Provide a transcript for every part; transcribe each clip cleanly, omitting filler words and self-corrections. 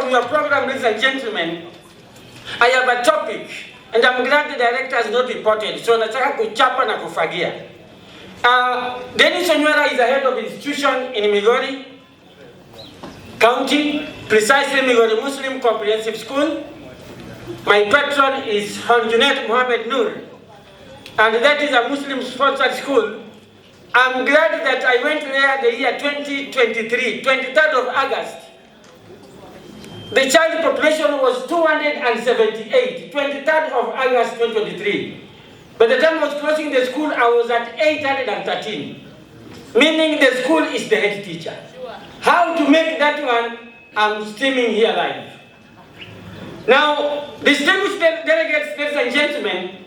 from your program, ladies and gentlemen, I have a topic, and I'm glad the director has not reported, so nataka kuchapa na kufagia. Dennis Onywera is the head of institution in Migori County, precisely Migori Muslim Comprehensive School. My patron is Hanjunet Mohammed Nur, and that is a Muslim-sponsored school. I'm glad that I went there the year 2023, 23rd of August. The child population was 278, 23rd of August 2023. By the time I was closing the school, I was at 813, meaning the school is the head teacher. How to make that one, I'm streaming here live. Now, distinguished delegates, ladies and gentlemen,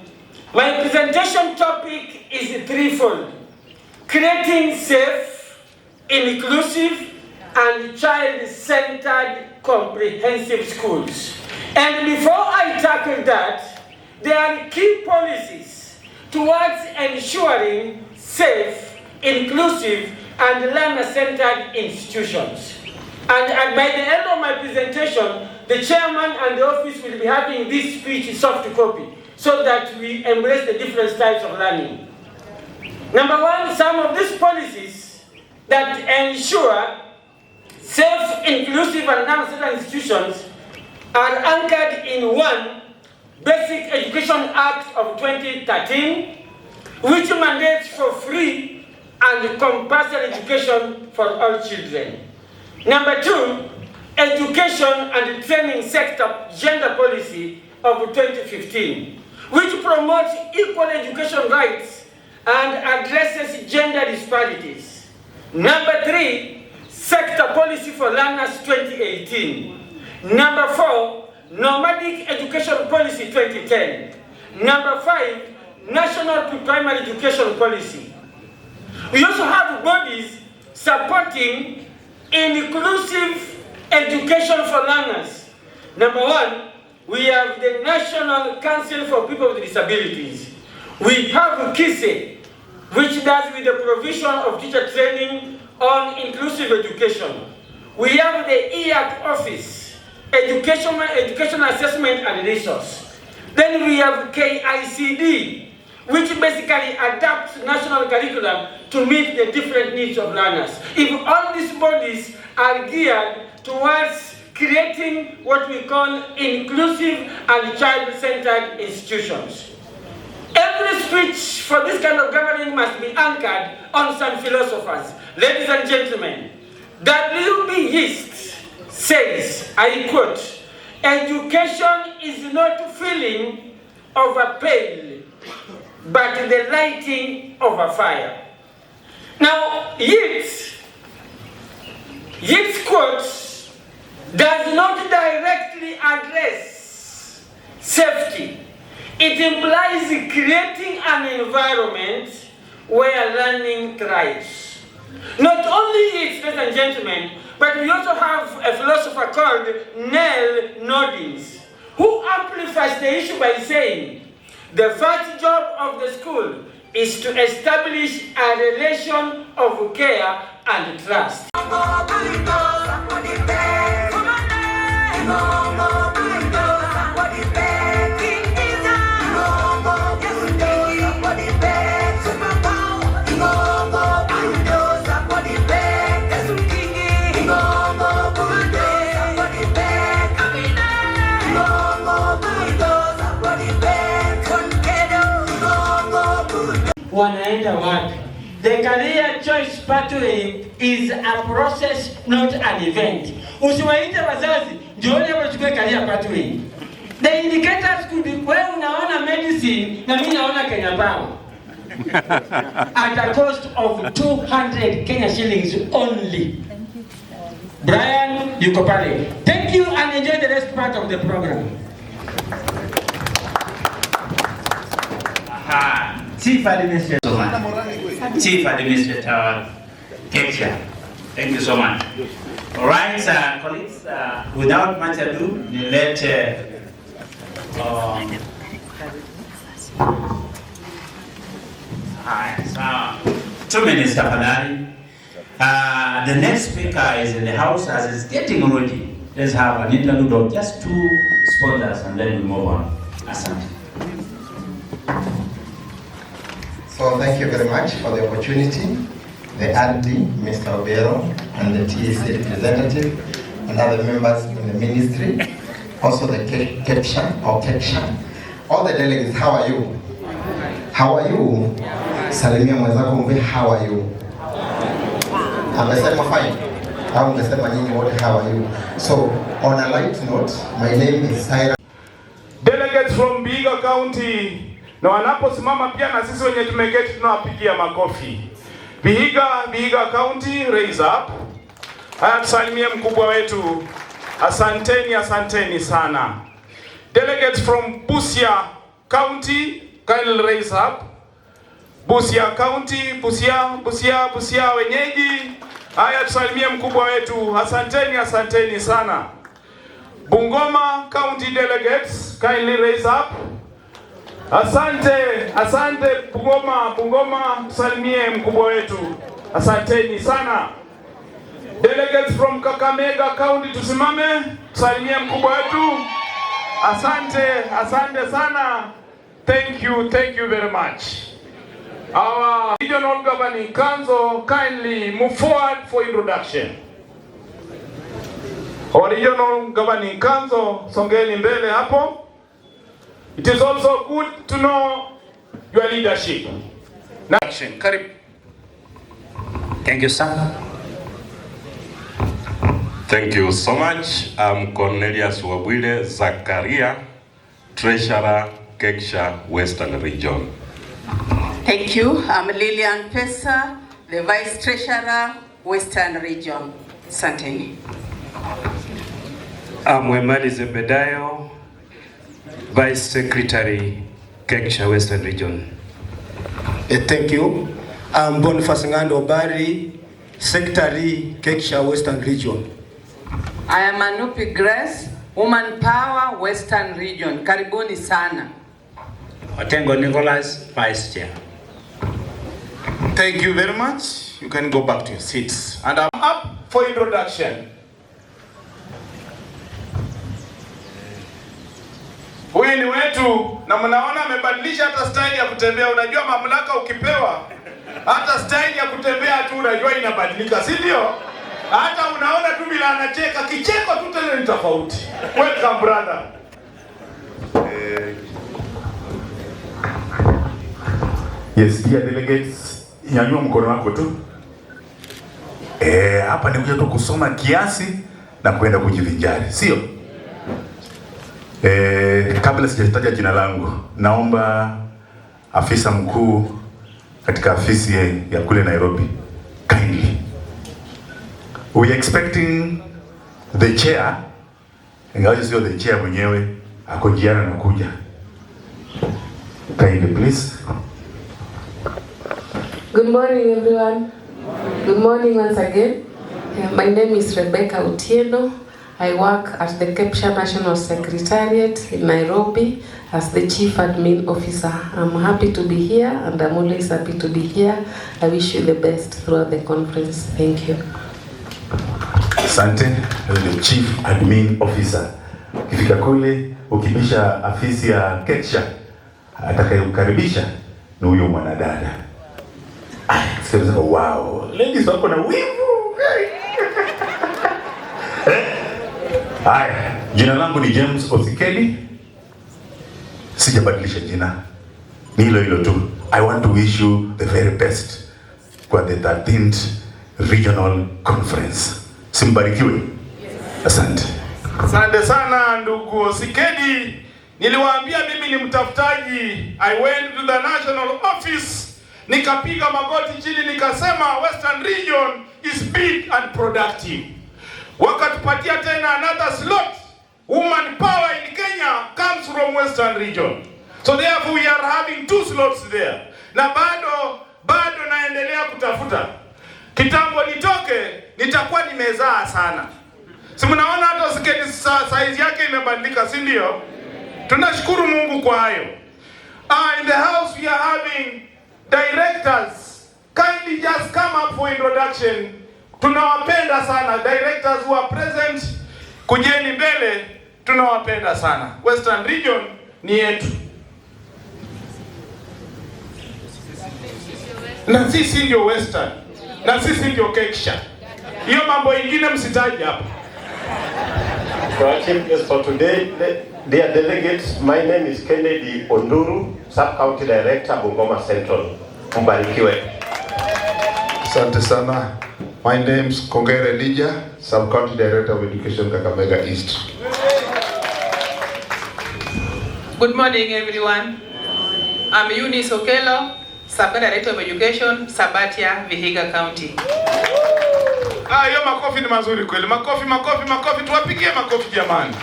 my presentation topic is threefold: creating safe, inclusive, and child-centered comprehensive schools. And before I tackle that, there are key policies towards ensuring safe, inclusive, and learner-centered institutions. And by the end of my presentation, the chairman and the office will be having this speech soft copy so that we embrace the different styles of learning. Number one, some of these policies that ensure safe, inclusive, and learner-centered institutions are anchored in one, Basic Education Act of 2013, which mandates for free and compulsory education for all children. Number two, Education and Training Sector Gender Policy of 2015, which promotes equal education rights and addresses gender disparities. Number three, Sector Policy for Learners 2018. Number four, Nomadic Education Policy 2010. Number five, National Pre-Primary Education Policy. We also have bodies supporting inclusive education for learners. Number one, we have the National Council for People with Disabilities. We have KISE, which does with the provision of teacher training on inclusive education. We have the EAC office, Education Assessment and Resource. Then we have KICD, which basically adapts national curriculum to meet the different needs of learners. If all these bodies are geared towards creating what we call inclusive and child-centered institutions. Every speech for this kind of gathering must be anchored on some philosophers. Ladies and gentlemen, W.B. Yeats says, I quote, "Education is not filling of a pail, but the lighting of a fire." Now, Yeats quotes does not directly address safety. It implies creating an environment where learning thrives. Not only Yeats, ladies and gentlemen, but we also have a philosopher called Nell Nordins, who amplifies the issue by saying, the first job of the school is to establish a relation of care and trust. Wanaenda wapi? The career choice pathway is a process, not an event. Usiwaite wazazi, jioni hapo chukue career pathway. The indicators could be, wewe unaona medicine na mimi naona Kenya Power. At a cost of 200 Kenya shillings only. Brian, yuko pale. Thank you and enjoy the rest part of the program. Chief Administrator, Chief Administrator Kepsha, thank you so much. All right, colleagues, without much ado, let so 2 minutes tafadhali. The next speaker is in the house as is getting ready. let's have an interlude of just 2 sponsors and then we move on. Asante. So thank you very much for the opportunity. The RD, Mr. Obero, and the TAC representative, and other members in the ministry, also the Kepsha or Kepsha. All the delegates, how are you? How are you? Salimia mwenzako mbe, how are you? Amesema fine. Au mngesema nyinyi wote how are you? So on a light note, my name is Saira. Delegates from Vihiga County, na wanaposimama pia na sisi wenye tumeketi tunawapigia makofi. Vihiga County, raise up. Haya, tusalimie mkubwa wetu. Asanteni sana. Delegates from Busia County, kindly raise up. Busia County, Busia wenyeji. Haya, tusalimie mkubwa wetu. Asanteni sana. Bungoma County delegates, kindly raise up. Asante Bungoma, tusalimie mkubwa wetu. Asanteni sana. Delegates from Kakamega County, tusimame, tusalimie mkubwa wetu. Asante sana. Thank you very much. Our regional governing council, kindly move forward for introduction. Our regional governing council, songeni mbele hapo. It is also good to know your leadership. Now, action, Karib. Thank you, sir. Thank you so much. I'm Cornelius Wabwile Zakaria, Treasurer, Kepsha, Western Region. Thank you. I'm Lillian Pesa, the Vice Treasurer, Western Region. Asanteni. I'm Wemali Zebedayo, Vice Secretary, Kepsha, Western Region. Thank you. I'm Boniface Ngando Bari, Secretary, Kepsha, Western Region. I am Anupi Grace, Woman Power, Western Region. Karibuni sana. Otengo Nicholas, Vice Chair. Thank you very much. You can go back to your seats. And I'm up for introduction. Huyu ni wetu na mnaona amebadilisha hata style ya kutembea. Unajua mamlaka ukipewa hata style ya kutembea tu unajua inabadilika, si ndio? Hata unaona tu bila anacheka, kicheko tu tena ni tofauti. Welcome brother. Yes, dear delegates, nyanyua mkono wako tu. Hapa nimekuja tu kusoma kiasi na kwenda kujivinjari, sio? Kabla sijataja jina langu, naomba afisa mkuu katika afisi ya kule Nairobi, kindly. We are expecting the chair, ingawa sio the chair mwenyewe, ako jiana na kuja. Kindly please. Good morning everyone. Good morning once again. My name is Rebecca Utieno. I work at the Kepsha National Secretariat in Nairobi as the Chief Admin Officer. I'm happy to be here and I'm always happy to be here. I wish you the best throughout the conference. Thank you. Asante, the Chief Admin Officer. Ukifika kule, ukibisha afisi ya Kepsha, atakayekukaribisha ni huyo mwanadada. Sasa wow, ladies wako na wivu. Haya, jina langu ni James Osikeli. Sijabadilisha jina. Ni hilo tu. I want to wish you the very best kwa the 13th Regional Conference. Simbarikiwe. Asante. Asante sana ndugu Osikeli. Niliwaambia mimi ni mtafutaji. I went to the national office. Nikapiga magoti chini nikasema Western Region is big and productive. Wakatupatia tena another slot. Woman power in Kenya comes from Western Region. So therefore we are having 2 slots there. Na bado naendelea kutafuta. Kitambo nitoke, nitakuwa nimezaa sana. Si mnaona hata sketi size yake imebadilika, si ndio? Tunashukuru Mungu kwa hayo. In the house we are having directors. Kindly just come up for introduction. Tunawapenda sana directors who are present. kujeni mbele, tunawapenda sana. Western Region ni yetu. Na sisi ndio Western. Na sisi ndio Kepsha. Hiyo mambo ingine msitaji hapa. For our chief guest for today, dear delegates, my name is Kennedy Onduru, Sub-County Director, Bungoma Central. Mbarikiwe. Asante sana. My name is Kongere Lija, Sub-County Director of Education, Kakamega East. Good morning, everyone. I'm Eunice Okelo, Sub-County Director of Education, Sabatia, Vihiga County. Hiyo makofi ni mazuri kweli. Makofi, tuwapigie makofi jamani.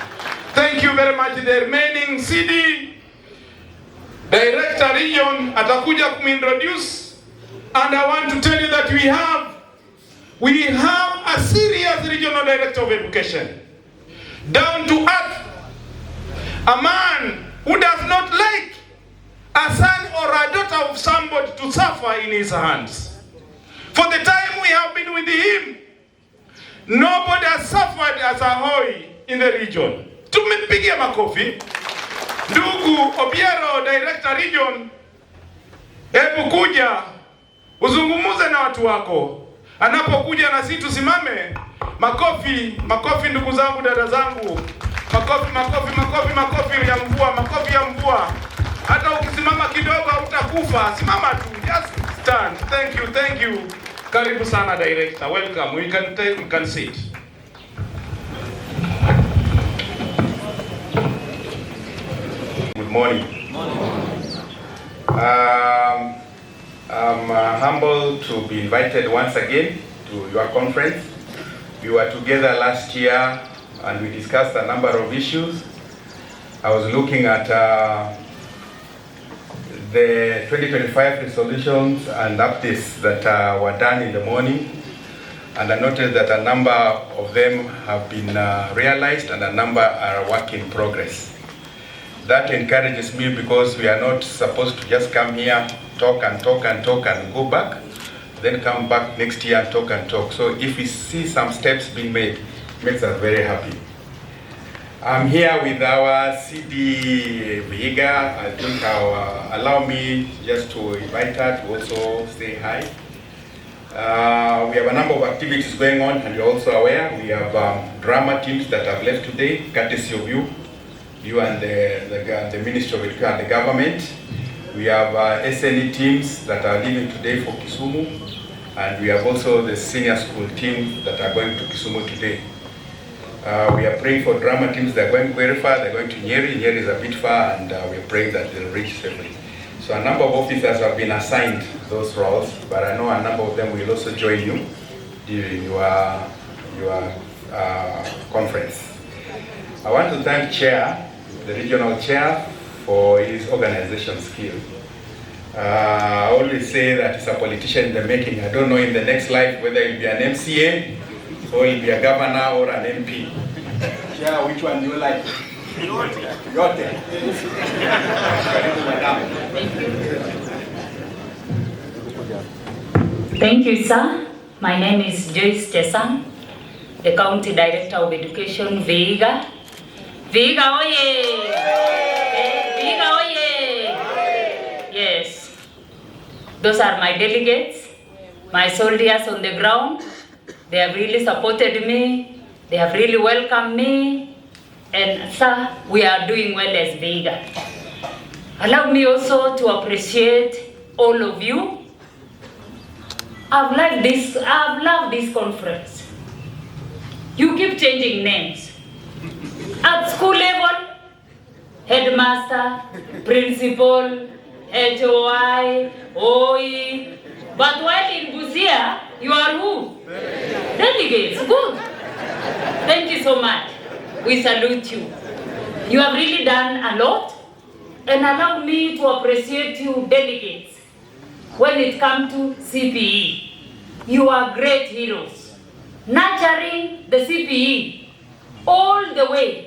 Thank you very much. The remaining CD Director Region atakuja kumintroduce, and I want to tell you that we have a serious regional director of education. Down to earth. A man who does not like a son or a daughter of somebody to suffer in his hands. For the time we have been with him, nobody has suffered as a hoi in the region. Tumepigia makofi. Ndugu Obiero, Director Region, hebu kuja uzungumuze na watu wako. Anapokuja na sisi tusimame. Makofi ndugu zangu, dada zangu. Makofi ya mvua. Hata ukisimama kidogo utakufa. Simama tu. Just stand. Thank you. Karibu sana Director. Welcome. We can sit. Good morning. I'm humbled to be invited once again to your conference. We were together last year and we discussed a number of issues. I was looking at the 2025 resolutions and updates that were done in the morning, and I noticed that a number of them have been realized and a number are work in progress. That encourages me because we are not supposed to just come here, talk and go back, then come back next year and talk. So if we see some steps being made, it makes us very happy. I'm here with our CD Vihiga. I think allow me just to invite her to also say hi. We have a number of activities going on, and you're also aware we have drama teams that have left today, courtesy of you and the Ministry of Education and the government. We have SNE teams that are leaving today for Kisumu, and we have also the senior school team that are going to Kisumu today. We are praying for drama teams that are going very far. They're going to Nyeri. Nyeri is a bit far, and we are praying that they'll reach safely. So a number of officers have been assigned those roles, but I know a number of them will also join you during your conference. I want to thank the regional chair, for his organization skill. I always say that he's a politician in the making. I don't know in the next life whether he'll be an MCA or he'll be a governor or an MP. Chair, which one do you like? Yote. Thank you, sir. My name is Joyce Chesang, the County Director of Education, Vihiga. Vihiga oye! Vihiga oye! Yes. Those are my delegates, my soldiers on the ground. They have really supported me. They have really welcomed me. And sir, we are doing well as Vihiga. Allow me also to appreciate all of you. I've loved this conference. You keep changing names. At school level, headmaster, principal, HOI, OE. But while in Busia, you are who? Delegates. Good. Thank you so much. We salute you. You have really done a lot. And allow me to appreciate you, delegates. When it comes to CPE, you are great heroes. Nurturing the CPE all the way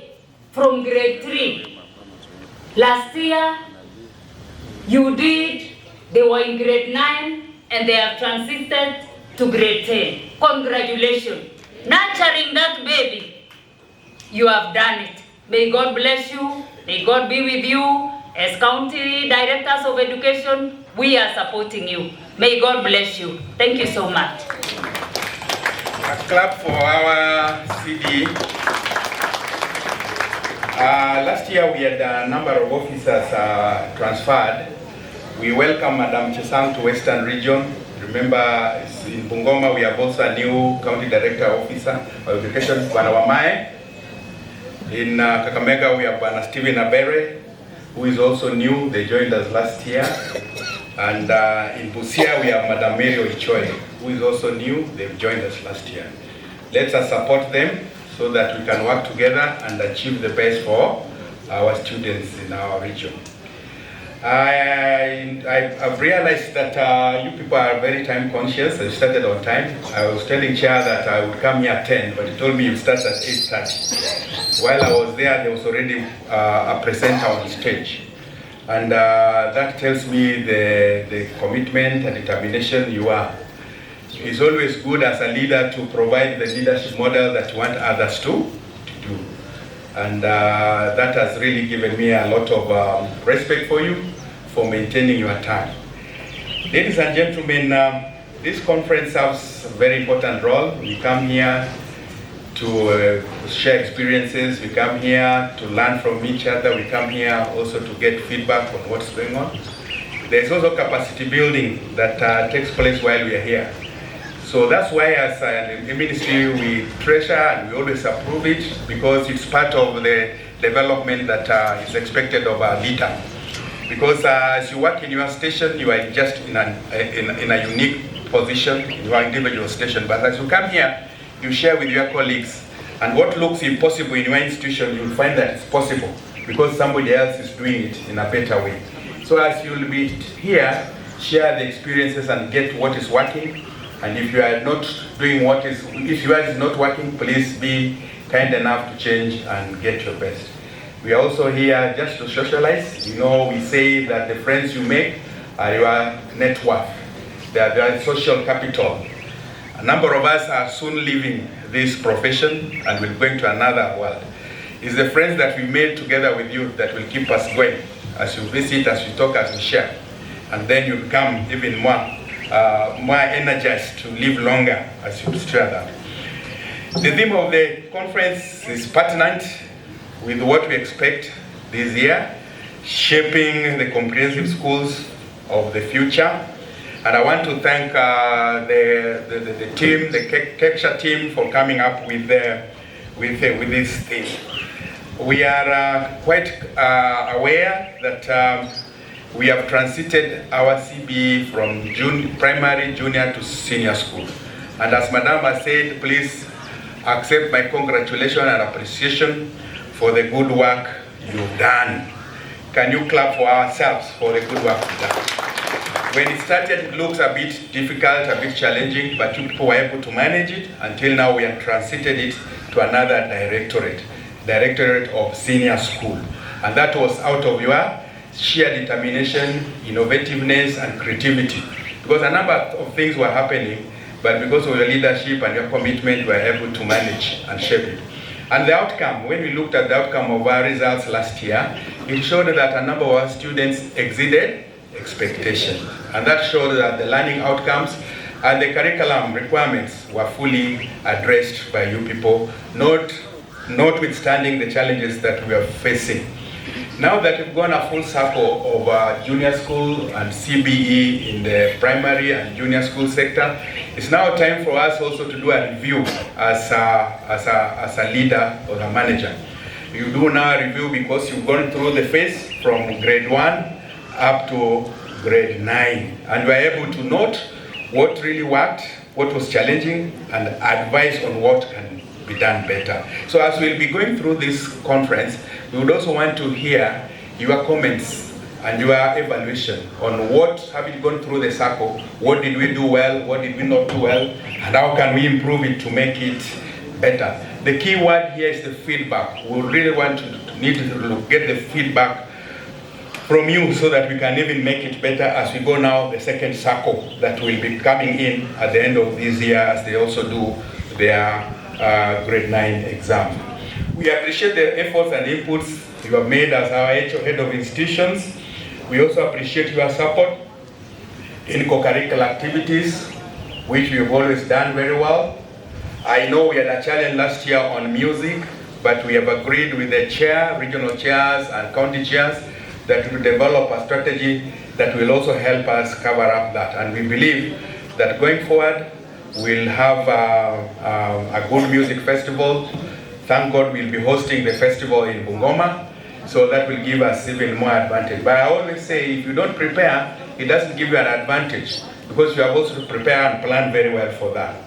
from grade 3. Last year, they were in grade 9 and they have transited to grade 10. Congratulations. Nurturing that baby You have done it. May God bless you. May God be with you. As county directors of education, we are supporting you. May God bless you. Thank you so much. A clap for our CD. Last year we had a number of officers transferred. We welcome Madam Chesang to Western Region. Remember, in Bungoma we have also a new county director officer of education, Bwana Wamae. In Kakamega we have Bwana Stephen Abere, who is also new. They joined us last year. And in Busia we have Madam Mary Oichoy, who is also new. They've joined us last year. Let us support them so that we can work together and achieve the best for our students in our region. I've realized that you people are very time conscious. I started on time. I was telling Chair that I would come here at 10, but he told me you start at 8:30. While I was there was already a presenter on stage. And that tells me the commitment and determination you are. It's always good as a leader to provide the leadership model that you want others to do. And that has really given me a lot of respect for you for maintaining your time. Ladies and gentlemen, this conference serves a very important role. We come here to share experiences. We come here to learn from each other. We come here also to get feedback on what's going on. There's also capacity building that takes place while we are here. So that's why as a ministry we treasure and we always approve it, because it's part of the development that is expected of a leader. Because as you work in your station, you are just in a unique position in your individual station. But as you come here, you share with your colleagues, and what looks impossible in your institution, you'll find that it's possible because somebody else is doing it in a better way. So as you'll be here, share the experiences and get what is working. And if you are not doing if yours is not working, please be kind enough to change and get your best. We are also here just to socialize. You know, we say that the friends you make are your net worth. They are your social capital. A number of us are soon leaving this profession and will go into another world. It's the friends that we made together with you that will keep us going as you visit, as you talk, as you share. And then you become even more energized to live longer as you share that. The theme of the conference is pertinent with what we expect this year, shaping the comprehensive schools of the future. And I want to thank the team, the Kepsha team, for coming up with this theme. We are quite aware that we have transited our CBE from primary, junior to senior school. And as Madam has said, please accept my congratulations and appreciation for the good work you've done. Can you clap for ourselves for the good work we've done? When it started, it looks a bit difficult, a bit challenging, but you people were able to manage it. Until now, we have transited it to another directorate of senior school. And that was out of your sheer determination, innovativeness, and creativity. Because a number of things were happening, but because of your leadership and your commitment, we were able to manage and shape it. And the outcome, when we looked at the outcome of our results last year, it showed that a number of our students exceeded expectations. And that showed that the learning outcomes and the curriculum requirements were fully addressed by you people, notwithstanding the challenges that we are facing. Now that we've gone a full circle of junior school and CBE in the primary and junior school sector, it's now time for us also to do a review as a leader or a manager. You do now a review because you've gone through the phase from grade 1 up to grade 9. And we're able to note what really worked, what was challenging, and advise on what can be done better. So as we'll be going through this conference, we would also want to hear your comments and your evaluation on what, having gone through the circle, what did we do well, what did we not do well, and how can we improve it to make it better. The key word here is the feedback. We really want to get the feedback from you so that we can even make it better as we go now the second circle that will be coming in at the end of this year as they also do their grade 9 exam. We appreciate the efforts and inputs you have made as our head of institutions. We also appreciate your support in co-curricular activities, which we have always done very well. I know we had a challenge last year on music, but we have agreed with the chair, regional chairs and county chairs that we develop a strategy that will also help us cover up that. And we believe that going forward, we'll have a good music festival. Thank God we'll be hosting the festival in Bungoma, so that will give us even more advantage. But I always say, if you don't prepare, it doesn't give you an advantage, because you have also to prepare and plan very well for that.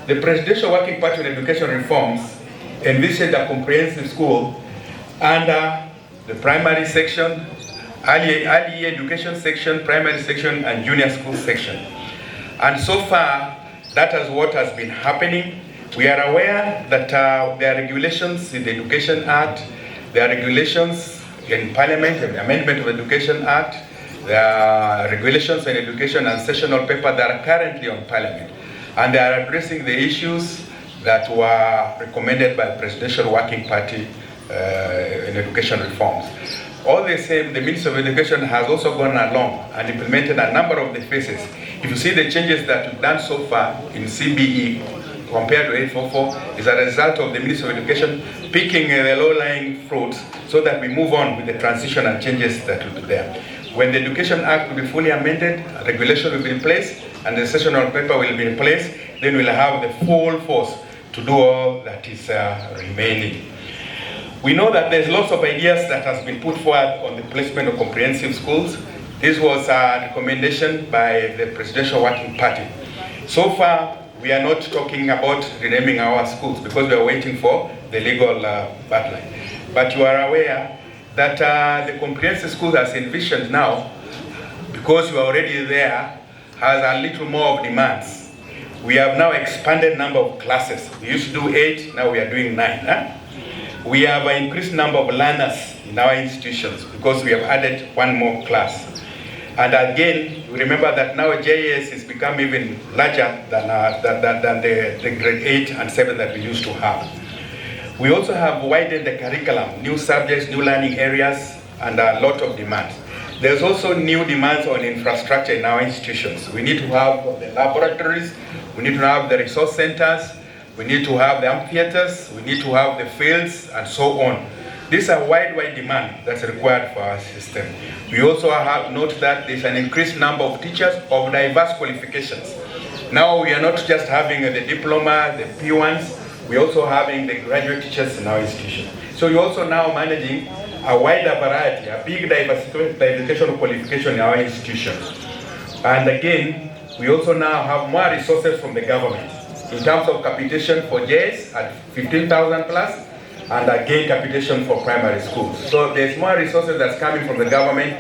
The Presidential Working Party on Education Reforms envisioned a comprehensive school under the primary section, early year education section, primary section, and junior school section. And so far, that is what has been happening. We are aware that there are regulations in the Education Act, there are regulations in Parliament, the Amendment of Education Act, there are regulations in education and sessional paper that are currently on Parliament. And they are addressing the issues that were recommended by the Presidential Working Party in education reforms. All the same, the Minister of Education has also gone along and implemented a number of the phases. If you see the changes that we've done so far in CBE compared to 844, is a result of the Minister of Education picking the low-lying fruits so that we move on with the transition and changes that will be there. When the Education Act will be fully amended, regulation will be in place, and the sessional paper will be in place, then we'll have the full force to do all that is remaining. We know that there's lots of ideas that has been put forward on the placement of comprehensive schools. This was a recommendation by the Presidential Working Party. So far, we are not talking about renaming our schools because we are waiting for the legal battling. But you are aware that the comprehensive school as envisioned now, because we are already there, has a little more of demands. We have now expanded number of classes. We used to do 8, now we are doing 9. Huh? We have an increased number of learners in our institutions because we have added one more class. And again, remember that now JS has become even larger than the grade 8 and 7 that we used to have. We also have widened the curriculum, new subjects, new learning areas, and a lot of demands. There's also new demands on infrastructure in our institutions. We need to have the laboratories, we need to have the resource centers, we need to have the amphitheaters, we need to have the fields, and so on. These are wide demand that's required for our system. We also have note that there's an increased number of teachers of diverse qualifications. Now we are not just having the diploma, the P1s, we're also having the graduate teachers in our institution. So you're also now managing a wider variety, a big diversification of qualification in our institutions. And again, we also now have more resources from the government in terms of capitation for JS at 15,000 plus, and again capitation for primary schools. So there's more resources that's coming from the government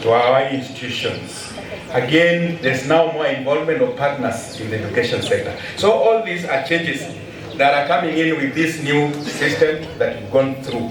to our institutions. Again, there's now more involvement of partners in the education sector. So all these are changes that are coming in with this new system that we've gone through.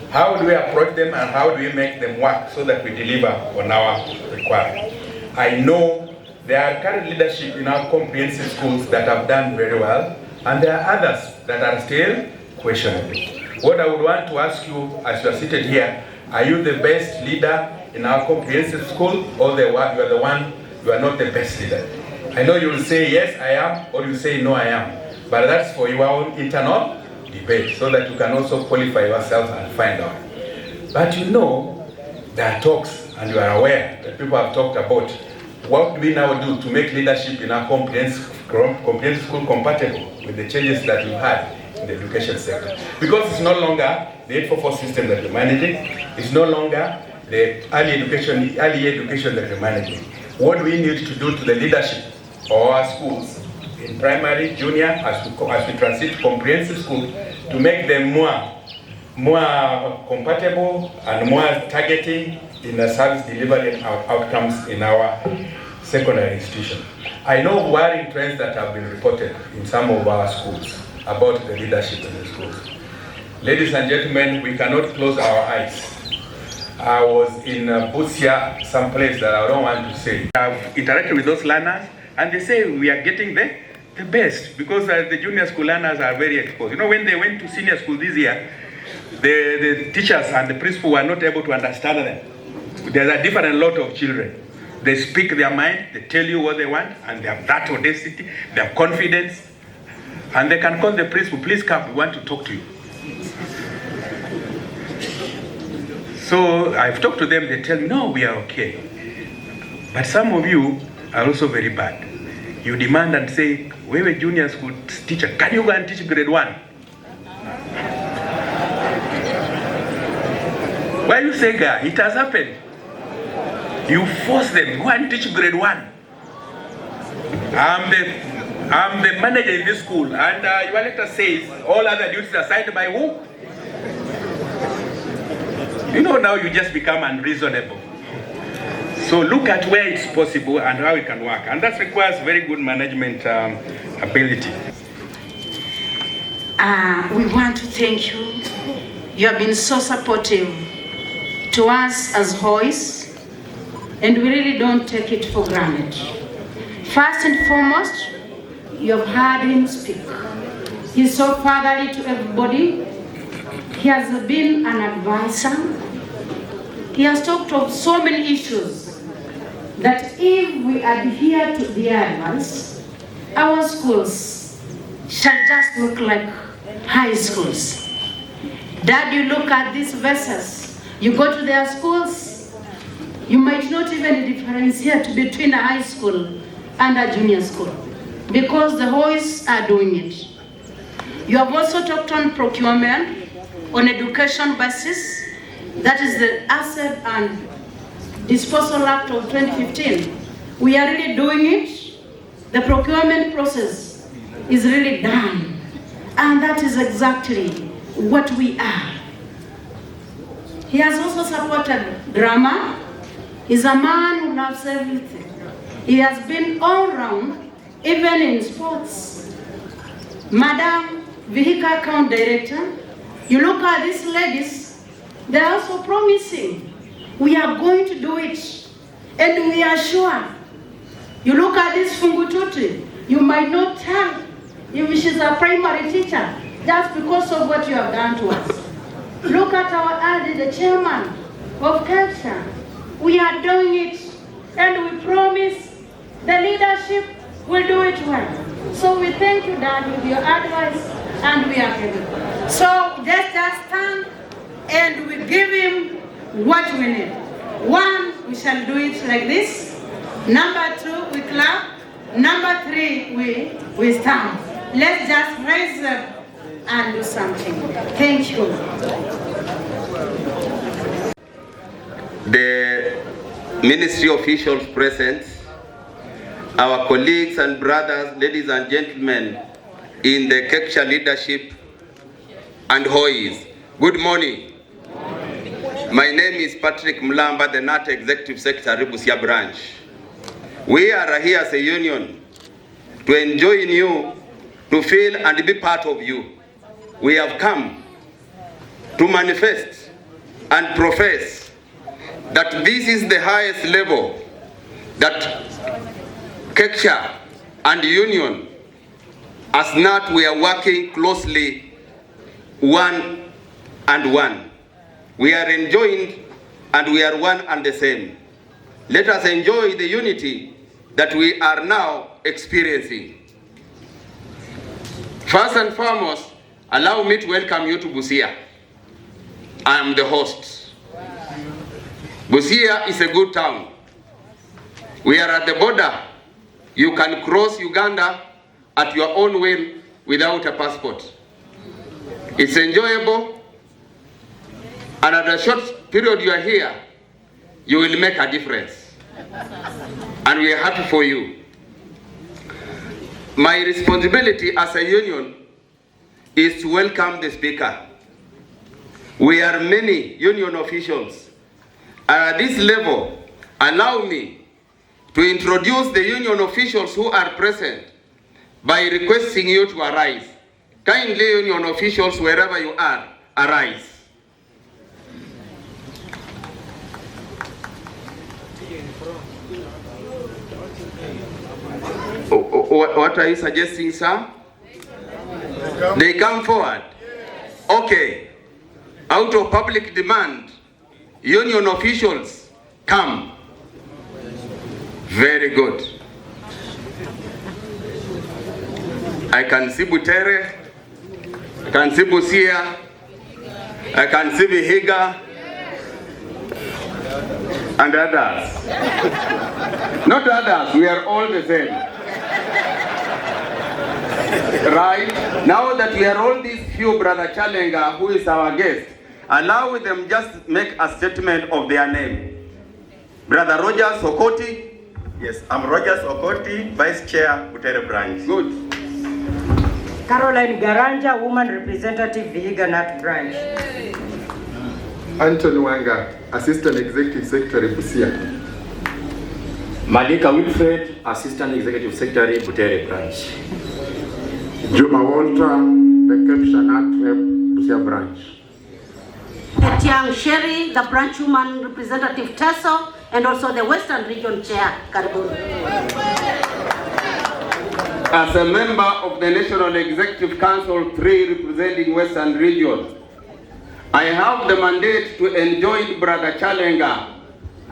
How do we approach them and how do we make them work so that we deliver on our requirement? I know there are current leadership in our comprehensive schools that have done very well, and there are others that are still questionable. What I would want to ask you as you are seated here, are you the best leader in our comprehensive school, or you are not the best leader? I know you will say yes, I am, or you say no, I am. But that's for your own internal debate, so that you can also qualify yourself and find out. But you know, there are talks, and you are aware that people have talked about what do we now do to make leadership in our comprehensive school compatible with the changes that we've had in the education sector. Because it's no longer the 844 system that we're managing, it's no longer the early year education that we're managing. What do we need to do to the leadership of our schools in primary, junior, as we transit to comprehensive school, to make them more compatible and more targeting in the service delivery and outcomes in our secondary institution. I know worrying trends that have been reported in some of our schools about the leadership in the schools. Ladies and gentlemen, we cannot close our eyes. I was in Busia, someplace that I don't want to say. I've interacted with those learners, and they say we are getting the best, because the junior school learners are very exposed. You know, when they went to senior school this year, the teachers and the principal were not able to understand them. There's a different lot of children. They speak their mind, they tell you what they want, and they have that audacity, they have confidence, and they can call the principal, please come, we want to talk to you. So I've talked to them, they tell me, no, we are okay. But some of you are also very bad. You demand and say, we were junior school teacher, can you go and teach grade 1? Why you say, guy, it has happened. You force them, go and teach grade 1. I'm the manager in this school, and your letter says all other duties are assigned by who? You know, now you just become unreasonable. So look at where it's possible and how it can work. And that requires very good management ability. We want to thank you. You have been so supportive to us as Hoys, and we really don't take it for granted. First and foremost, you have heard him speak. He's so fatherly to everybody. He has been an advisor. He has talked of so many issues that if we adhere to their advice, our schools shall just look like high schools. Dad, you look at these verses, you go to their schools, you might not even differentiate between a high school and a junior school, because the Hoys are doing it. You have also talked on procurement, on education basis, that is the Asset and Disposal Act of 2015. We are really doing it. The procurement process is really done. And that is exactly what we are. He has also supported drama. He's a man who loves everything. He has been all round, even in sports. Madam Vehicle Account Director, you look at these ladies, they're also promising. We are going to do it, and we are sure. You look at this Fungututi, you might not tell if she's a primary teacher just because of what you have done to us. Look at our Aldi, the chairman of Kepsha. We are doing it, and we promise the leadership will do it well. So we thank you, Dad, with your advice, and we are capable. So let's just stand and we give him what we need. 1, we shall do it like this. Number 2, we clap. Number 3, we stand. Let's just raise up and do something. Thank you. The ministry officials present, our colleagues and brothers, ladies and gentlemen in the Kepsha leadership and Hoys, good morning. My name is Patrick Mlamba, the NAT Executive Secretary, Busia Branch. We are here as a union to enjoin you, to feel and be part of you. We have come to manifest and profess that this is the highest level that Kepsha and union, as NAT, we are working closely one and one. We are enjoined and we are one and the same. Let us enjoy the unity that we are now experiencing. First and foremost, allow me to welcome you to Busia. I am the host. Busia is a good town. We are at the border. You can cross Uganda at your own will without a passport. It's enjoyable. And at a short period you are here, you will make a difference. And we are happy for you. My responsibility as a union is to welcome the speaker. We are many union officials. And at this level, allow me to introduce the union officials who are present by requesting you to arise. Kindly, union officials, wherever you are, arise. What are you suggesting, sir? They come forward. Okay. out of public demand, union officials come. Very good. I can see Butere, I can see Busia, I can see Vihiga, and others. Not others, we are all the same. Right? Now that we are all these few, Brother Chalenga, who is our guest, allow them just make a statement of their name. Brother Rogers Okoti. Yes, I'm Rogers Okoti, Vice Chair, Butere Branch. Good. Caroline Garanja, Woman Representative, Vihiga North Branch. Anthony Wanga, Assistant Executive Secretary, Busia. Malika Wilfred, Assistant Executive Secretary, Butere Branch. Juma Walter, the Kepsha Rep, Busia Branch. Etiang Sherry, the Branch Woman Representative Teso, and also the Western Region Chair, Karibuni. As a member of the National Executive Council 3 representing Western Region, I have the mandate to enjoin Brother Chalenga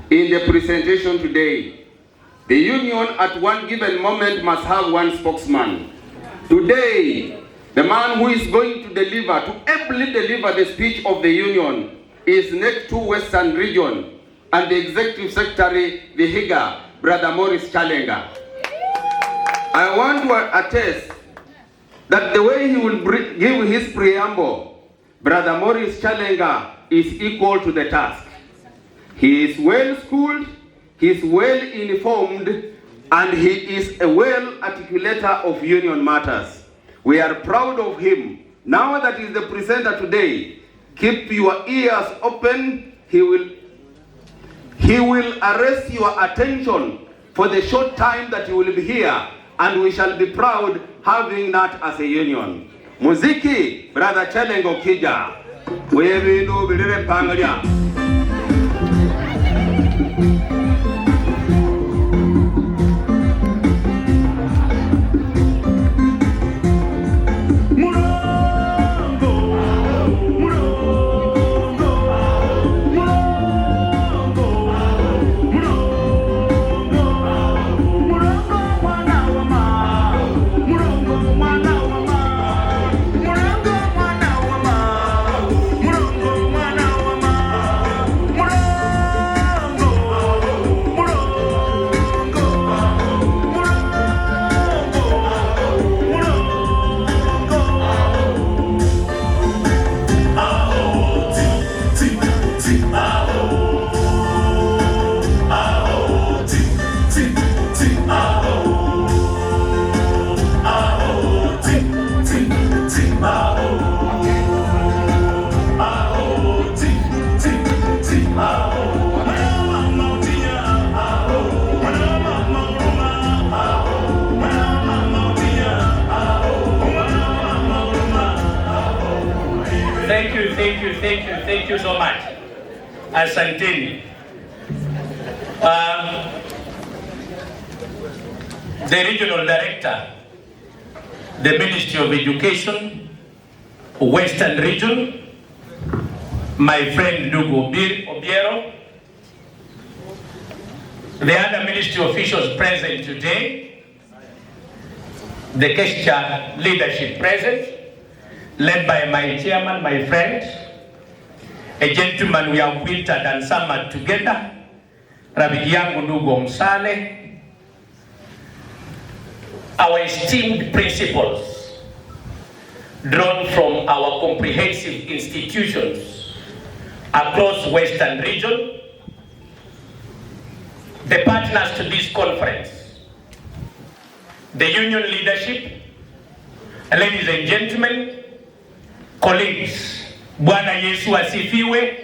in the presentation today. The union at one given moment must have one spokesman. Today, the man who is going to deliver, to ably deliver the speech of the union is next to Western Region and the Executive Secretary, Vihiga, Brother Morris Chalenga. I want to attest that the way he will give his preamble, Brother Morris Chalenga is equal to the task. He is well schooled, he is well informed, and he is a well articulator of union matters. We are proud of him. Now that he is the presenter today, keep your ears open. He will arrest your attention for the short time that you will be here, and we shall be proud having that as a union. Muziki, Brother Chalengo Kija. Wewe ndo bilire pangalia. Thank you so much. Asanteni. The Regional Director, the Ministry of Education, Western Region, my friend Ndugu Obiero, the other ministry officials present today, the Kepsha leadership present, led by my chairman, my friend, a gentleman we have wintered and summered together, Rafiki yangu Ndugu Msale, our esteemed principals, drawn from our comprehensive institutions across Western Region, the partners to this conference, the union leadership, ladies and gentlemen, colleagues, Bwana Yesu asifiwe.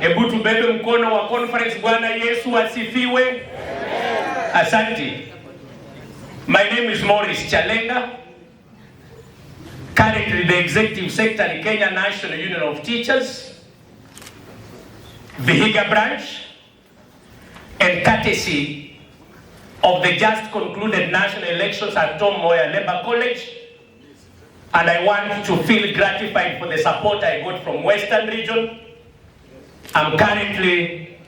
Hebu tubebe mkono wa conference. Bwana Yesu asifiwe. Asante. My name is Morris Chalenga, currently the Executive Secretary, Kenya National Union of Teachers, Vihiga Branch, and courtesy of the just concluded national elections at Tom Mboya Labour College, and I want to feel gratified for the support I got from Western Region. I'm currently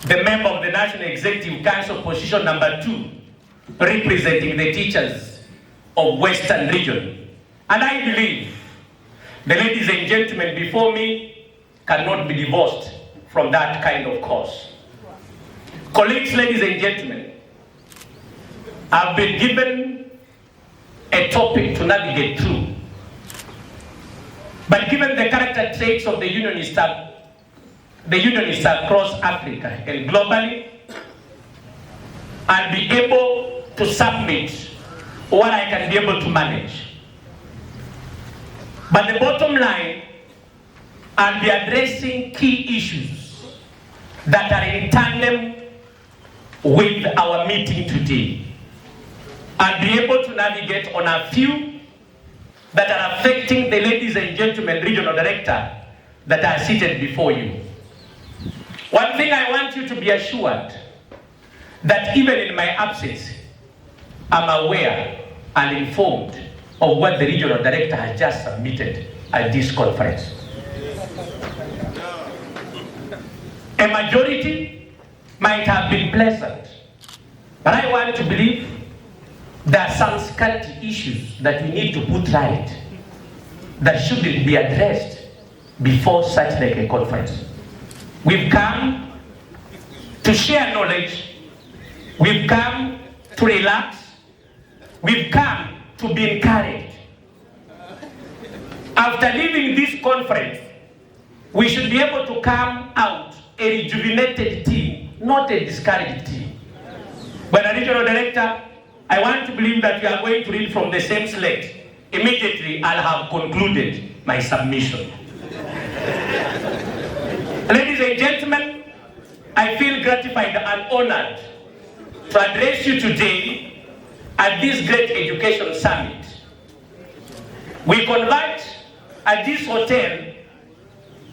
the member of the National Executive Council, position number 2, representing the teachers of Western Region. And I believe the ladies and gentlemen before me cannot be divorced from that kind of cause. Colleagues, ladies and gentlemen, I've been given a topic to navigate through. But given the character traits of the unionists across Africa and globally, I'll be able to submit what I can be able to manage. But the bottom line, I'll be addressing key issues that are in tandem with our meeting today. I'll be able to navigate on a few that are affecting the ladies and gentlemen regional director that are seated before you. One thing I want you to be assured, that even in my absence, I'm aware and informed of what the regional director has just submitted at this conference. A majority might have been pleasant, but I want to believe there are some scarcity issues that we need to put right that shouldn't be addressed before such like a conference. We've come to share knowledge, we've come to relax, we've come to be encouraged. After leaving this conference, we should be able to come out a rejuvenated team, not a discouraged team. When a regional director, I want to believe that we are going to read from the same slate. Immediately, I'll have concluded my submission. Ladies and gentlemen, I feel gratified and honored to address you today at this great education summit. We convert at this hotel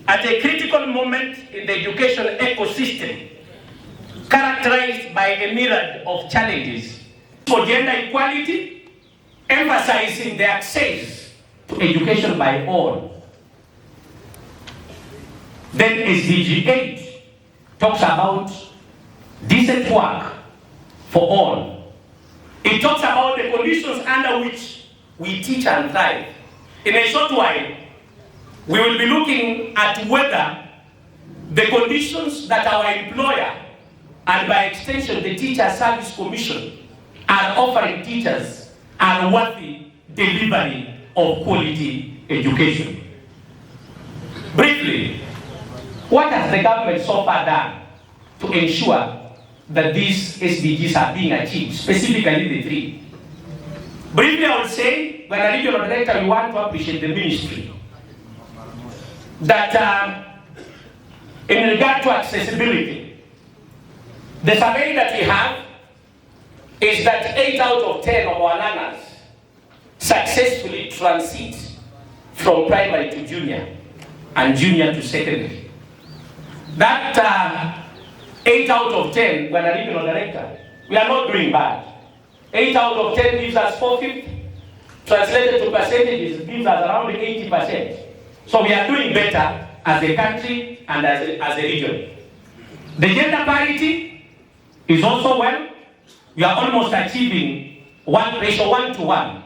at a critical moment in the education ecosystem, characterized by a myriad of challenges for gender equality, emphasizing the access to education by all. Then SDG 8 talks about decent work for all. It talks about the conditions under which we teach and thrive. In a short while, we will be looking at whether the conditions that our employer, and by extension the Teacher Service Commission, are offering teachers are worthy delivery of quality education. Briefly, what has the government so far done to ensure that these SDGs are being achieved, specifically the 3? Briefly, I would say, when a regional director, we want to appreciate the ministry. That in regard to accessibility, the survey that we have is that 8 out of 10 of our learners successfully transit from primary to junior and junior to secondary. That 8 out of 10, when a regional director, we are not doing bad. 8 out of 10 gives us 4/5. Translated to percentages, gives us around 80%. So we are doing better as a country and as a region. The gender parity is also well. We are almost achieving ratio 1:1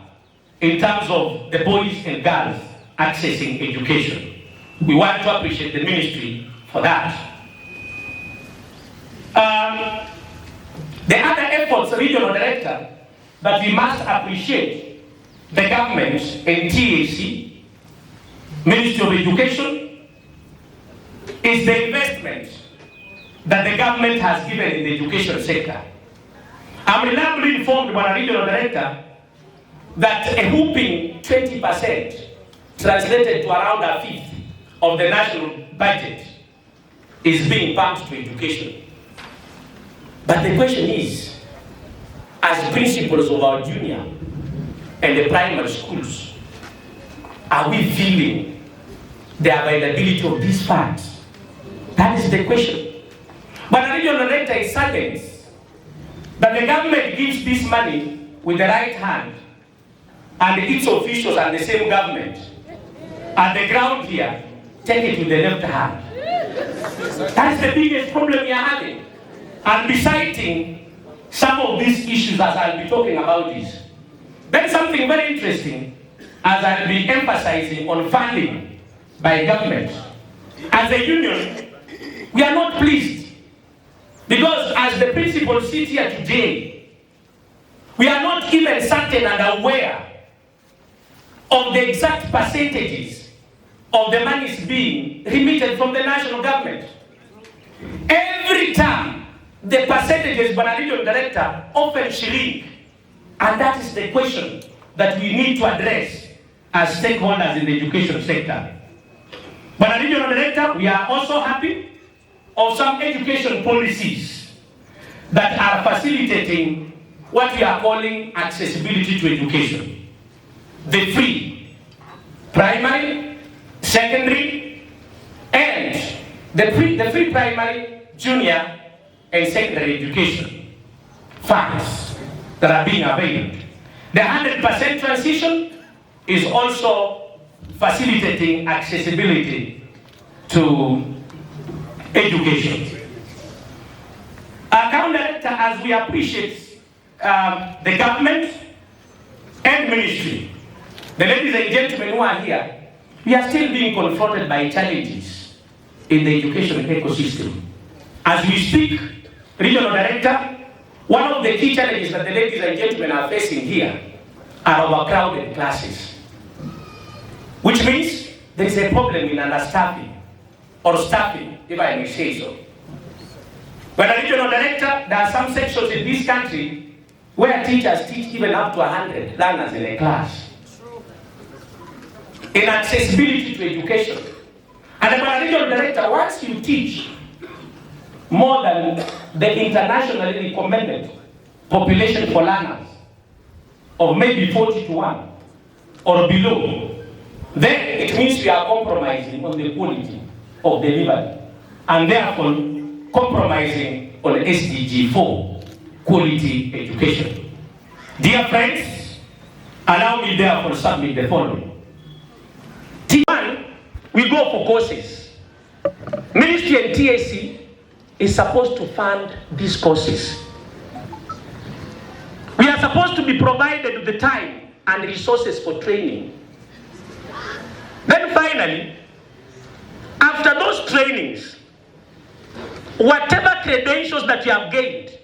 in terms of the boys and girls accessing education. We want to appreciate the ministry for that. The other efforts, regional director, that we must appreciate the government and TAC, Ministry of Education, is the investment that the government has given in the education sector. I'm reliably informed by a regional director that a whooping 20%, translated to around 1/5 of the national budget, is being pumped to education. But the question is, as principals of our junior and the primary schools, are we feeling the availability of these funds? That is the question. But the regional director is saddened that the government gives this money with the right hand and its officials and the same government at the ground here take it with the left hand. That's the biggest problem we are having. I'll be citing some of these issues as I'll be talking about this. Then something very interesting as I'll be emphasizing on funding by government. As a union, we are not pleased because as the principals sit here today, we are not even certain and aware of the exact percentages of the monies being remitted from the national government. Every time, the percentages by the regional director often shrink, and that is the question that we need to address as stakeholders in the education sector. But the regional director, we are also happy of some education policies that are facilitating what we are calling accessibility to education. The free primary, secondary, and the free primary, junior, and secondary education funds that are being availed. The 100% transition is also facilitating accessibility to education. Account Director, as we appreciate the government and ministry, the ladies and gentlemen who are here, we are still being confronted by challenges in the education ecosystem. As we speak, Regional Director, one of the key challenges that the ladies and gentlemen are facing here are overcrowded classes, which means there is a problem in understaffing or staffing, if I may say so. When a regional director, there are some sections in this country where teachers teach even up to 100 learners in a class. In accessibility to education. And when a regional director, once you teach more than the internationally recommended population for learners of maybe 40 to 1 or below, then it means we are compromising on the quality of delivery and therefore compromising on SDG 4, quality education. Dear friends, allow me therefore to submit the following. T1, we go for courses. Ministry and TAC is supposed to fund these courses. We are supposed to be provided with the time and resources for training. Then finally, after those trainings, whatever credentials that you have gained,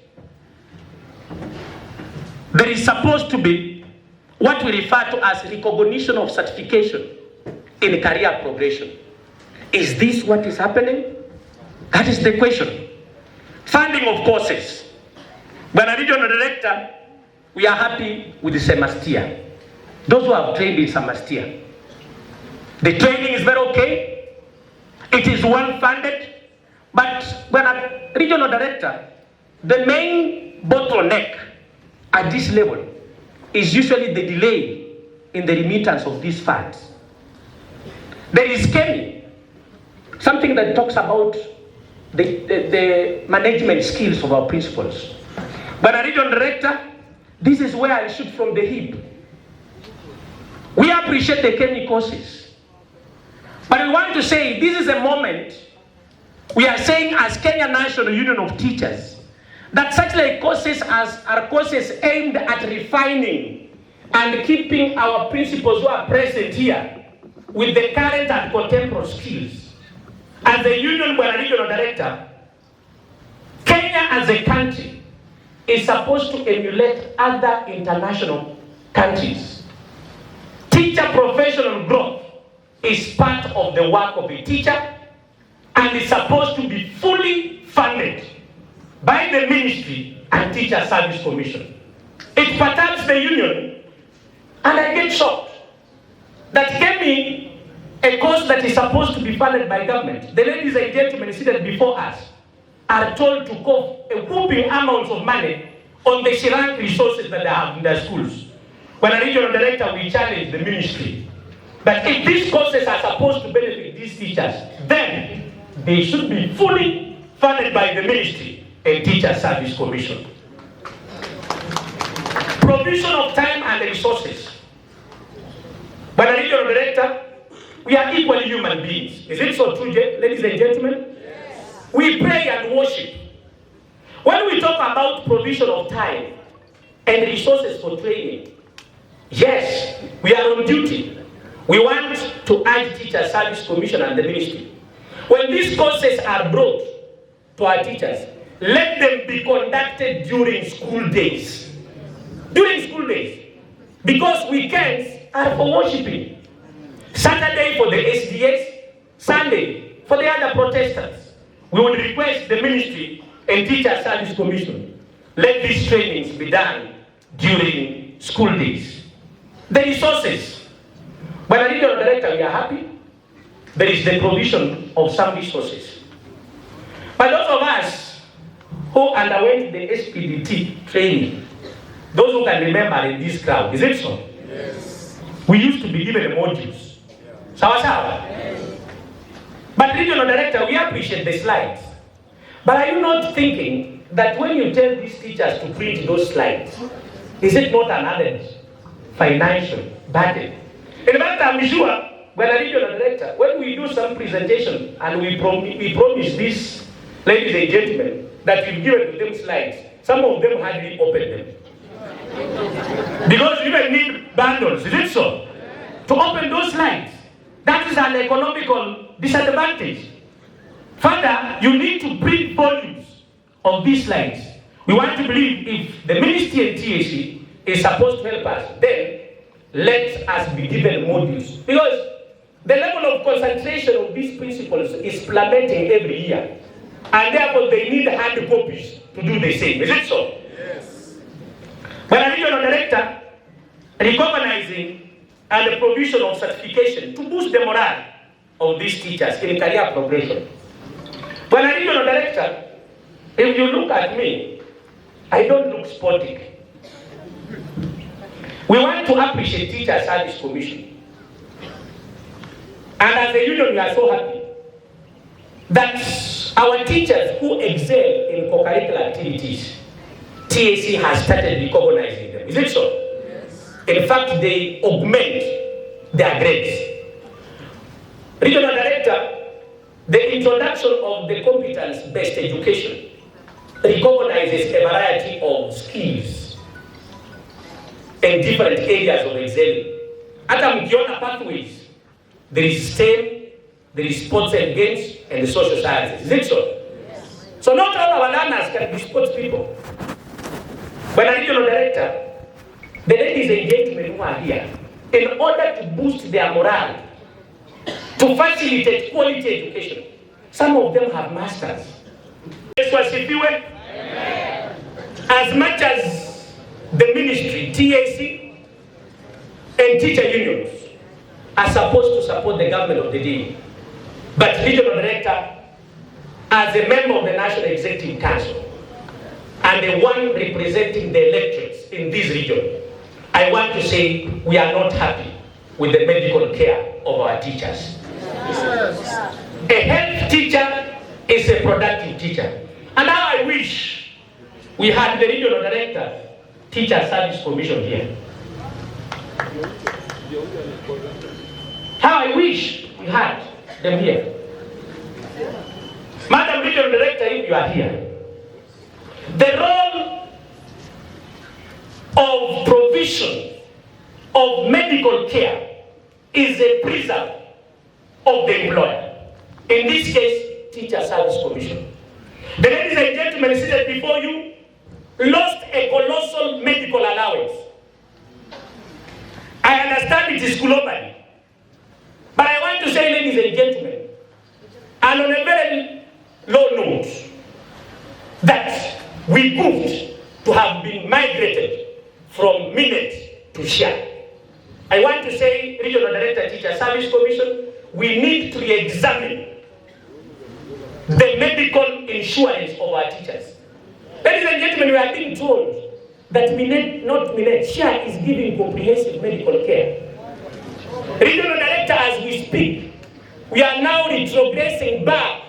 there is supposed to be what we refer to as recognition of certification in career progression. Is this what is happening? That is the question. Funding of courses. When a regional director, we are happy with the semester. Those who have trained in semester. The training is very okay. It is well funded. But when a regional director, the main bottleneck at this level is usually the delay in the remittance of these funds. There is Kemi, something that talks about the management skills of our principals. But a regional director, this is where I shoot from the hip. We appreciate the Kemi courses. But we want to say this is a moment we are saying as Kenya National Union of Teachers that such like courses are courses aimed at refining and keeping our principals who are present here with the current and contemporary skills. As a union by a regional director, Kenya as a country is supposed to emulate other international countries. Teacher professional growth is part of the work of a teacher and is supposed to be fully funded by the Ministry and Teacher Service Commission. It perturbs the union, and I get shocked that Kemi, a course that is supposed to be funded by government, the ladies and gentlemen seated before us are told to cough a whooping amounts of money on the shrunk resources that they have in their schools. When a regional director, we challenge the ministry that if these courses are supposed to benefit these teachers, then they should be fully funded by the Ministry and Teacher Service Commission. Provision of time and resources. But regional director, we are equally human beings. Is it so true, ladies and gentlemen? Yes. We pray and worship. When we talk about provision of time and resources for training, yes, we are on duty. We want to urge Teacher Service Commission and the ministry. When these courses are brought to our teachers, let them be conducted during school days. During school days. Because weekends are for worshiping. Saturday for the SDS, Sunday for the other protesters. We would request the ministry and Teacher Service Commission, let these trainings be done during school days. The resources. But the regional director, we are happy. There is the provision of some resources. But those of us who underwent the SPDT training, those who can remember in this crowd, is it so? Yes. We used to be given modules. Sawa sawa? Yes. But regional director, we appreciate the slides. But are you not thinking that when you tell these teachers to print those slides, is it not an added financial burden? In fact, I'm sure when a regional director, when we do some presentation and we promise these ladies and gentlemen that we've given them slides, some of them hardly open them. Because you even need bundles, is it so? To open those slides. That is an economical disadvantage. Further, you need to print volumes of these slides. We want to believe if the ministry and TAC is supposed to help us, then let us be given modules. Because the level of concentration of these principles is plummeting every year. And therefore they need hard copies to do the same. Is it so? Yes. When a regional director recognizing and the provision of certification to boost the morale of these teachers in career progression. When a regional director, if you look at me, I don't look sporting. We want to appreciate Teacher Service Commission. And as a union, we are so happy that our teachers who excel in co-curricular activities, TAC has started recognizing them. Is it so? Yes. In fact, they augment their grades. Regional Director, the introduction of the competence-based education recognizes a variety of skills in different areas of excelling. Hata mkiona pathways, there is STEM, there is sports and games, and the social sciences. Is it so? Yes. So not all our learners can be sports people. When a regional director, the ladies and gentlemen who are here, in order to boost their morale, to facilitate quality education, some of them have masters. As much as the ministry, TAC, and teacher unions are supposed to support the government of the day, but regional director, as a member of the National Executive Council and the one representing the electorates in this region, I want to say we are not happy with the medical care of our teachers. Yes. A health teacher is a productive teacher. And now I wish we had the regional director, Teacher Service Commission here. How I wish we had them here. Madam Regional Director, if you are here, the role of provision of medical care is a preserve of the employer. In this case, Teacher Service Commission. The ladies and gentlemen seated before you lost a colossal medical allowance. I understand it is globally. But I want to say, ladies and gentlemen, and on a very low note, that we proved to have been migrated from minute to share. I want to say, Regional Director, Teacher Service Commission, we need to re-examine the medical insurance of our teachers. Ladies and gentlemen, we are being told that share is giving comprehensive medical care. Regional Director, as we speak, we are now retrogressing back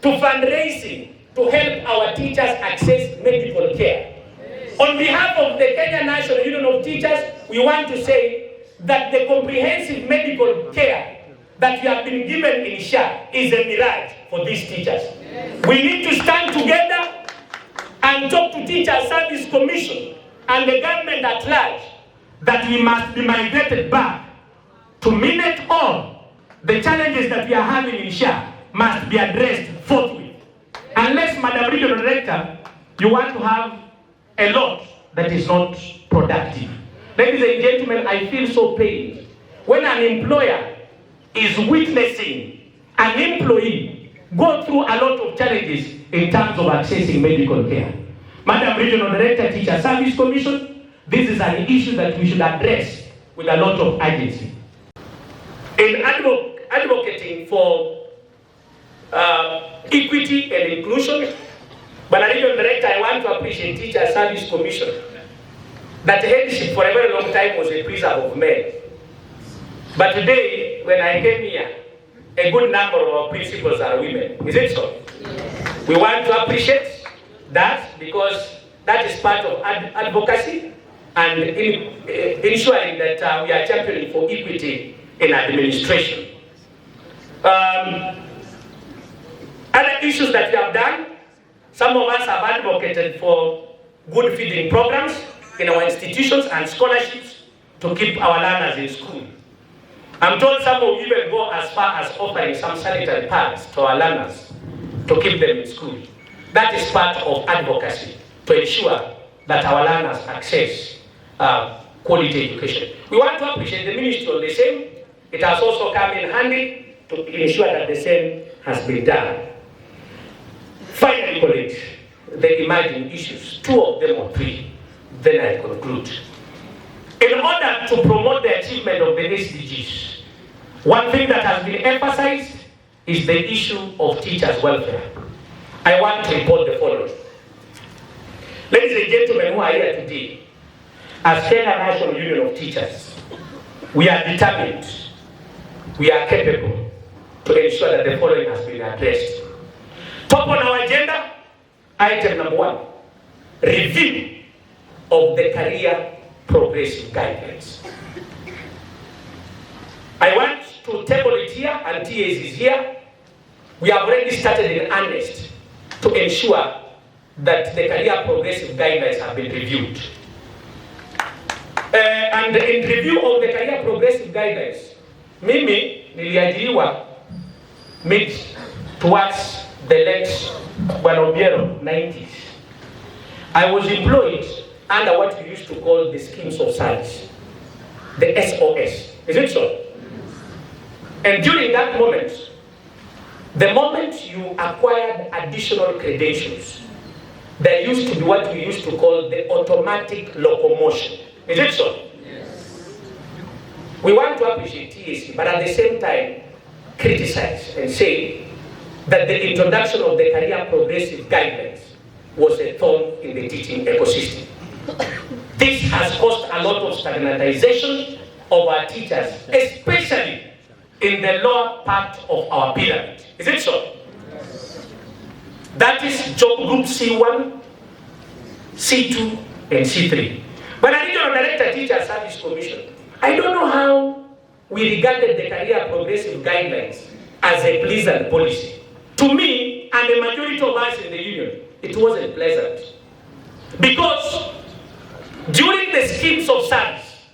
to fundraising to help our teachers access medical care. On behalf of the Kenya National Union of Teachers, we want to say, that the comprehensive medical care that we have been given in SHA is a mirage for these teachers. We need to stand together and talk to Teacher Service Commission and the government at large that we must be migrated back to minute all the challenges that we are having in SHA must be addressed forthwith. Unless, Madam Regional Director, you want to have a lot that is not productive. Ladies and gentlemen, I feel so pained when an employer is witnessing an employee go through a lot of challenges in terms of accessing medical care. Madam Regional Director, Teacher Service Commission, this is an issue that we should address with a lot of urgency. In advocating for equity and inclusion, Madam Regional Director, I want to appreciate Teacher Service Commission. That headship for a very long time was a preserve of men. But today, when I came here, a good number of our principals are women. Is it so? Yes. We want to appreciate that because that is part of advocacy and ensuring that we are championing for equity in administration. Other issues that we have done, some of us have advocated for good feeding programs in our institutions and scholarships to keep our learners in school. I'm told some will even go as far as offering some sanitary pads to our learners to keep them in school. That is part of advocacy to ensure that our learners access quality education. We want to appreciate the ministry on the same. It has also come in handy to ensure that the same has been done. Finally, colleagues, the emerging issues, 2 of them or 3. Then I conclude. In order to promote the achievement of the SDGs, one thing that has been emphasized is the issue of teachers' welfare. I want to report the following. Ladies and gentlemen who are here today, as Kenya National Union of Teachers, we are determined, we are capable to ensure that the following has been addressed. Top on our agenda, item number 1, review of the career progressive guidelines. I want to table it here, and TAs is here. We have already started in earnest to ensure that the career progressive guidelines have been reviewed. And in review of the career progressive guidelines, mimi niliajiriwa mid towards the late Banobiero 90s. I was employed under what we used to call the schemes of service, the SOS. Is it so? And during that moment, the moment you acquired additional credentials, there used to be what we used to call the automatic locomotion. Is it so? Yes. We want to appreciate TAC, but at the same time, criticize and say that the introduction of the career progressive guidelines was a thorn in the teaching ecosystem. This has caused a lot of stigmatization of our teachers, especially in the lower part of our pyramid. Is it so? That is job group C1, C2, and C3. But I Regional Director Teacher Service Commission, I don't know how we regarded the career progressive guidelines as a pleasant policy. To me, and the majority of us in the union, it wasn't pleasant. Because during the schemes of service,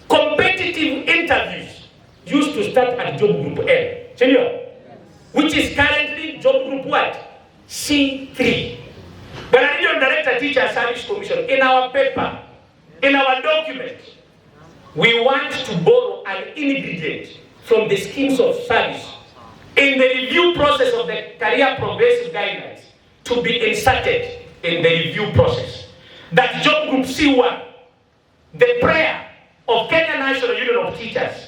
competitive interviews used to start at job group L, senior, which is currently job group what? C3. But I Regional Director Teacher Service Commission, in our paper, in our document, we want to borrow an ingredient from the schemes of service in the review process of the career progressive guidelines to be inserted in the review process. That job group C1, the prayer of Kenya National Union of Teachers,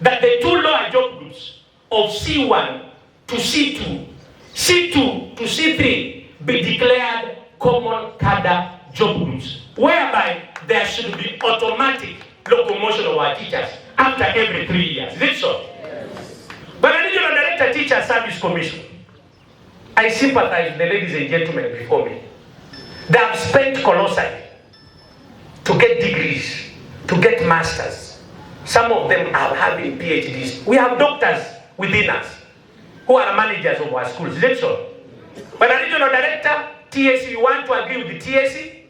that the 2 lower job groups of C1 to C2, C2 to C3 be declared common cadre job groups, whereby there should be automatic locomotion of our teachers after every 3 years. Is it so? Yes. But I Regional Director Teacher Service Commission, I sympathize with the ladies and gentlemen before me. They have spent colossally to get degrees, to get masters. Some of them are having PhDs. We have doctors within us who are managers of our schools. Is that so? When a regional director, TSC, you want to agree with the TSC?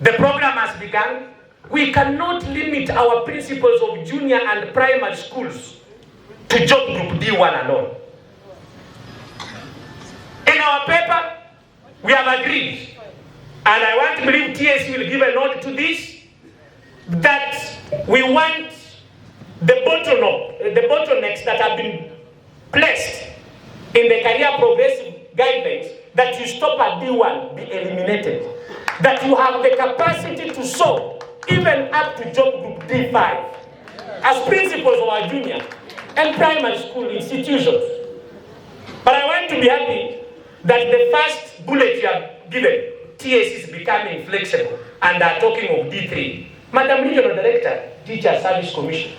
The program has begun. We cannot limit our principles of junior and primary schools to job group D1 alone. In our paper, we have agreed, and I want to believe TSC will give a nod to this, that we want the bottlenecks that have been placed in the career progressive guidelines, that you stop at D1 be eliminated. That you have the capacity to soar even up to job group D5 as principals of our junior and primary school institutions. But I want to be happy that the first bullet you have given, TS is becoming flexible and are talking of D3. Madam Regional Director, Teacher Service Commission,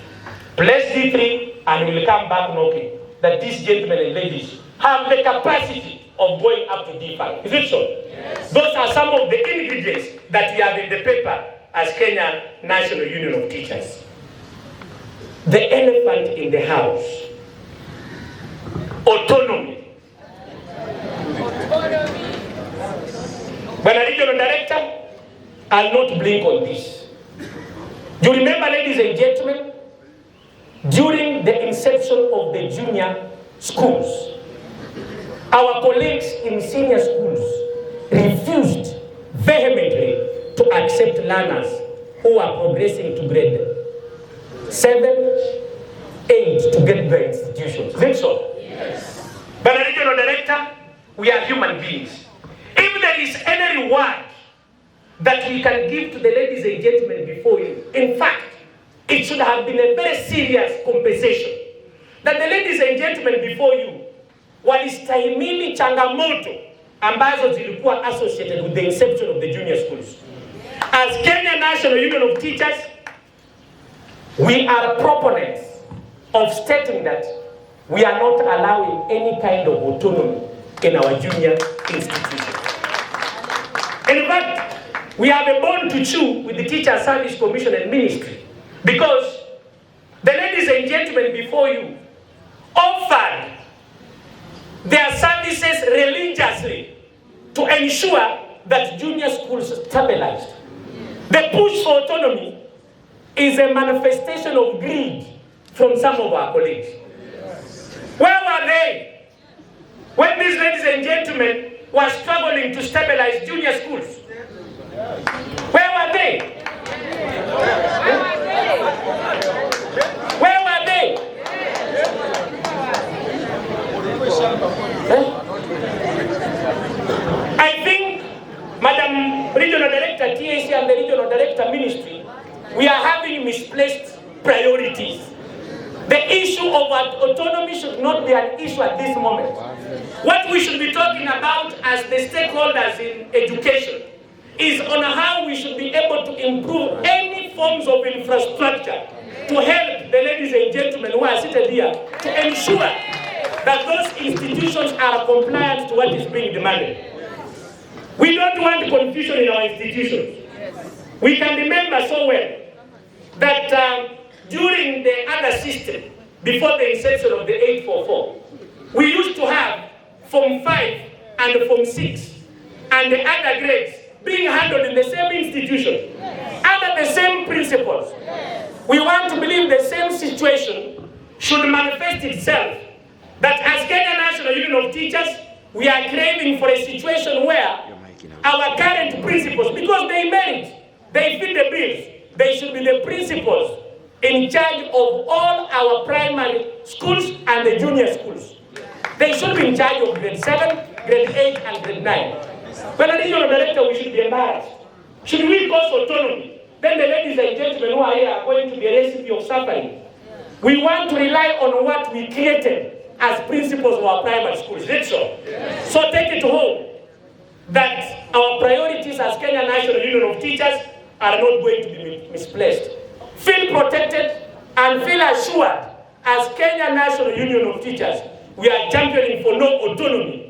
place D3 and we'll come back knocking that these gentlemen and ladies have the capacity of going up to D5. Is it so? Yes. Those are some of the ingredients that we have in the paper as Kenya National Union of Teachers. The elephant in the house, autonomy. When a regional director, I'll not blink on this. You remember, ladies and gentlemen, during the inception of the junior schools, our colleagues in senior schools refused vehemently to accept learners who are progressing to grade 7, 8 to get the institutions. Is it so? Yes. But a regional director, we are human beings. If there is any reward that we can give to the ladies and gentlemen before you, in fact, it should have been a very serious compensation. That the ladies and gentlemen before you walistahimili changamoto ambazo zilikuwa associated with the inception of the junior schools. As Kenya National Union of Teachers, we are proponents of stating that we are not allowing any kind of autonomy in our junior institutions. In fact, we have a bone to chew with the Teacher Service Commission and Ministry, because the ladies and gentlemen before you offered their services religiously to ensure that junior schools stabilized. The push for autonomy is a manifestation of greed from some of our colleagues. Where were they when these ladies and gentlemen were struggling to stabilize junior schools? Where were they? Where were they? I think, Madam Regional Director, TAC and the Regional Director Ministry, we are having misplaced priorities. The issue of autonomy should not be an issue at this moment. What we should be talking about as the stakeholders in education is on how we should be able to improve any forms of infrastructure to help the ladies and gentlemen who are seated here to ensure that those institutions are compliant to what is being demanded. We don't want confusion in our institutions. We can remember so well that during the other system, before the inception of the 844, we used to have Form 5 and Form 6 and the other grades being handled in the same institution, under the same principles. We want to believe the same situation should manifest itself, that as Kenya National Union of Teachers, we are craving for a situation where our current principals, because they merit, they fit the bills, they should be the principals in charge of all our primary schools and the junior schools. They should be in charge of grade 7, grade 8, and grade 9. When a regional director, we should be embarrassed. Should we cause autonomy? Then the ladies and gentlemen who are here are going to be a recipe of suffering. We want to rely on what we created as principals of our primary schools. Is it so? Yes. So take it home that our priorities as Kenya National Union of Teachers are not going to be misplaced. Feel protected and feel assured as Kenya National Union of Teachers, we are championing for no autonomy